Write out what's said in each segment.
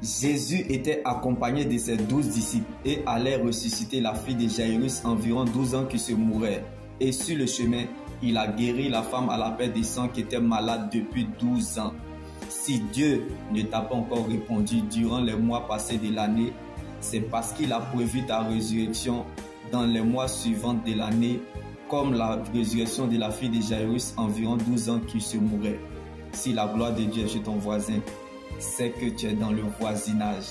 Jésus était accompagné de ses 12 disciples et allait ressusciter la fille de Jairus, environ 12 ans, qui se mourait. Et sur le chemin, il a guéri la femme à la perte de sang qui était malade depuis 12 ans. Si Dieu ne t'a pas encore répondu durant les mois passés de l'année, c'est parce qu'il a prévu ta résurrection dans les mois suivants de l'année, comme la résurrection de la fille de Jairus, environ 12 ans, qui se mourait. Si la gloire de Dieu est chez ton voisin, c'est que tu es dans le voisinage.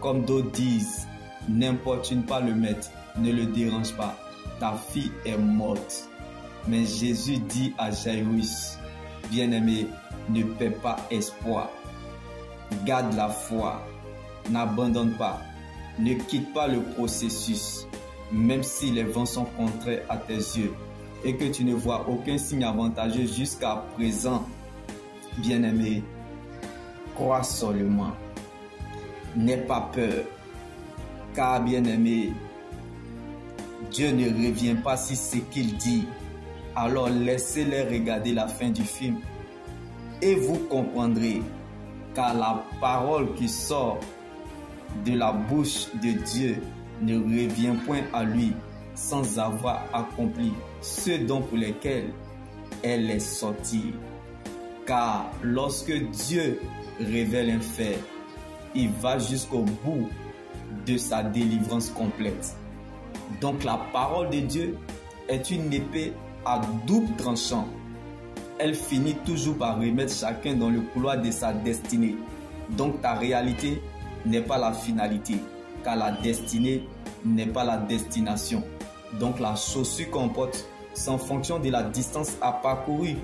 Comme d'autres disent, n'importune pas le maître, ne le dérange pas, ta fille est morte. Mais Jésus dit à Jairus, bien-aimé, ne perds pas espoir, garde la foi, n'abandonne pas, ne quitte pas le processus, même si les vents sont contraires à tes yeux et que tu ne vois aucun signe avantageux jusqu'à présent. Bien-aimé, crois seulement, n'aie pas peur, car bien-aimé, Dieu ne revient pas si ce qu'il dit. Alors laissez-les regarder la fin du film et vous comprendrez, car la parole qui sort de la bouche de Dieu ne revient point à lui sans avoir accompli ce dont pour lesquels elle est sortie. Car lorsque Dieu révèle un fait, il va jusqu'au bout de sa délivrance complète. Donc la parole de Dieu est une épée à double tranchant. Elle finit toujours par remettre chacun dans le couloir de sa destinée. Donc ta réalité n'est pas la finalité, car la destinée n'est pas la destination. Donc la chaussure qu'on porte, c'est en fonction de la distance à parcourir.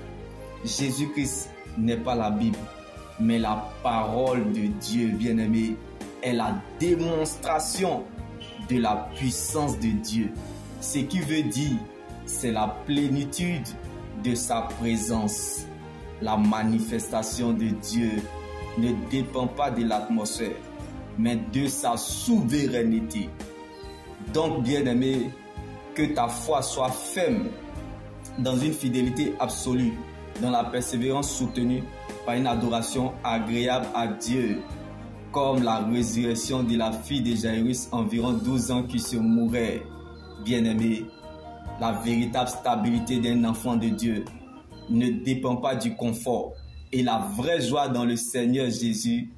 Jésus-Christ n'est pas la Bible, mais la parole de Dieu, bien-aimé, est la démonstration de la puissance de Dieu. Ce qui veut dire, c'est la plénitude de sa présence. La manifestation de Dieu ne dépend pas de l'atmosphère, mais de sa souveraineté. Donc, bien-aimé, que ta foi soit ferme dans une fidélité absolue, dans la persévérance soutenue par une adoration agréable à Dieu, comme la résurrection de la fille de Jairus, environ 12 ans, qui se mourait. Bien-aimé, la véritable stabilité d'un enfant de Dieu ne dépend pas du confort, et la vraie joie dans le Seigneur Jésus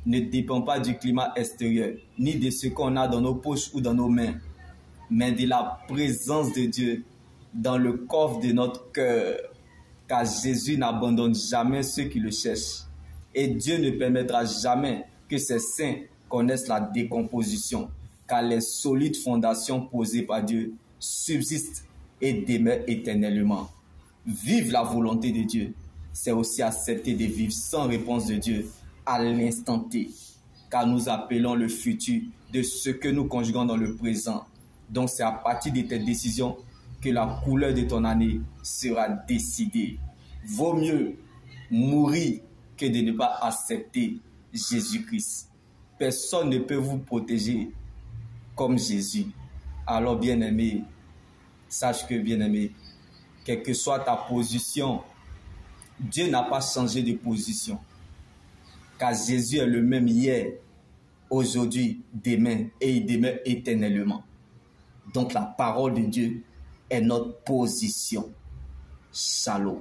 ne dépend pas du climat extérieur, ni de ce qu'on a dans nos poches ou dans nos mains, mais de la présence de Dieu dans le coffre de notre cœur. Car Jésus n'abandonne jamais ceux qui le cherchent. Et Dieu ne permettra jamais que ses saints connaissent la décomposition, car les solides fondations posées par Dieu subsistent et demeurent éternellement. Vive la volonté de Dieu, c'est aussi accepter de vivre sans réponse de Dieu à l'instant T, car nous appelons le futur de ce que nous conjuguons dans le présent. Donc c'est à partir de tes décisions que la couleur de ton année sera décidée. Vaut mieux mourir que de ne pas accepter Jésus-Christ. Personne ne peut vous protéger comme Jésus. Alors bien-aimé, sache que bien-aimé, quelle que soit ta position, Dieu n'a pas changé de position. Car Jésus est le même hier, aujourd'hui, demain, et il demeure éternellement. Donc la parole de Dieu est notre position. Shalom.